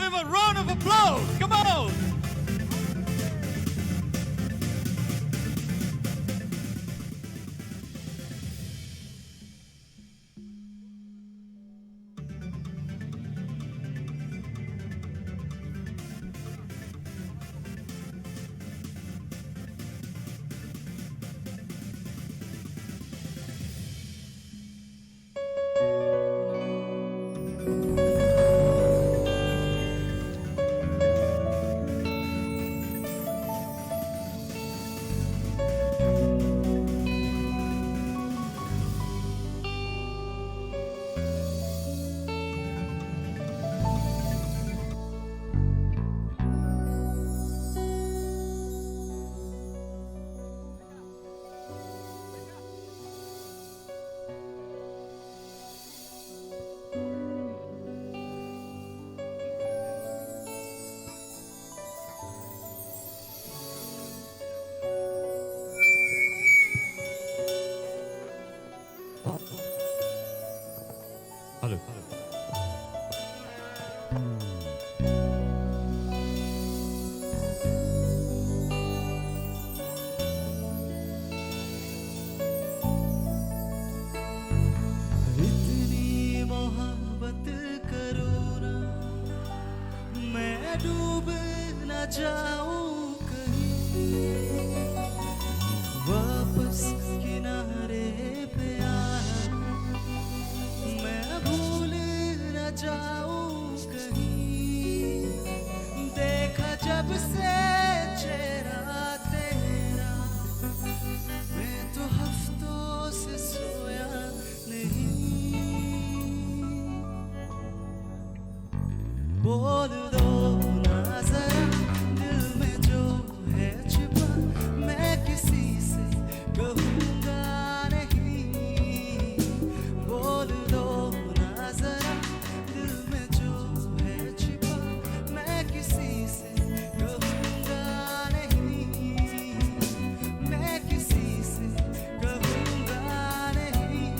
him a round of applause. Come on. Hello. इतनी मोहब्बत करो ना, मैं डूब न जाऊं कहीं, वापस किनारे पे आना, मैं भूल न जाऊं कहीं। देखा जब से चेहरा तेरा, मैं तो हफ्तों से सोया नहीं। बोल दो ना जरा दिल में जो है छिपा, मैं किसी से कहूँगा नहीं। बोल दो ना जरा दिल में जो है छिपा, मैं किसी से कहूँगा नहीं। मैं किसी से कहूँगा नहीं।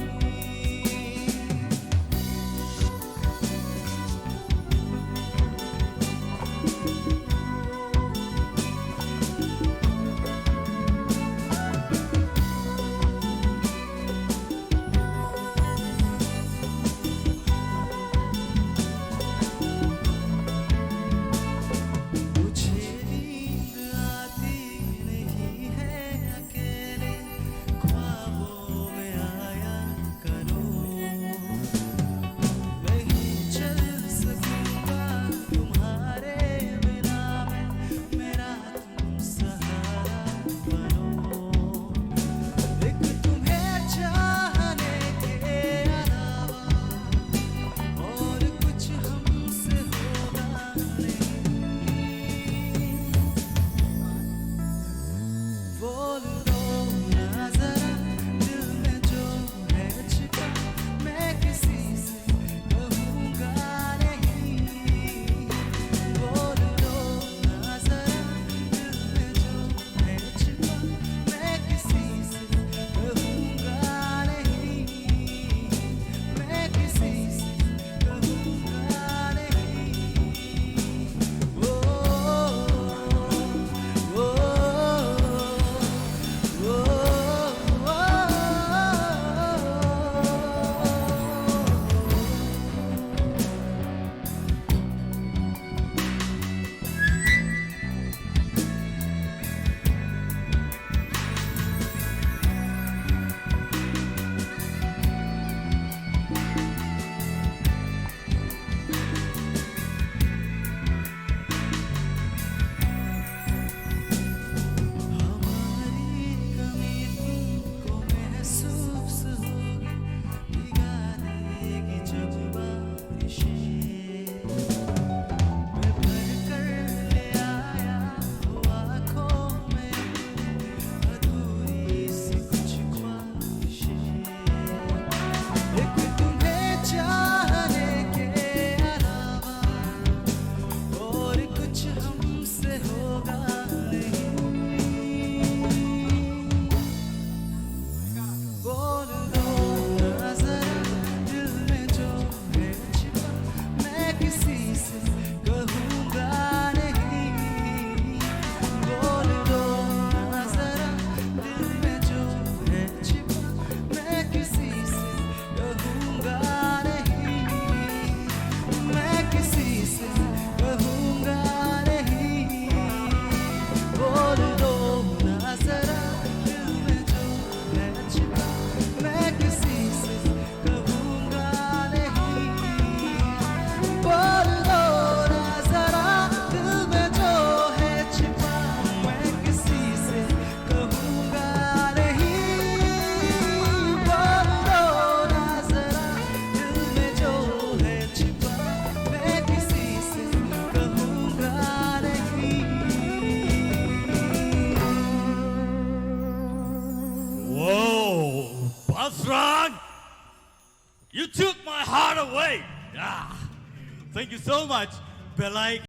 Thank you so much. Bell icon.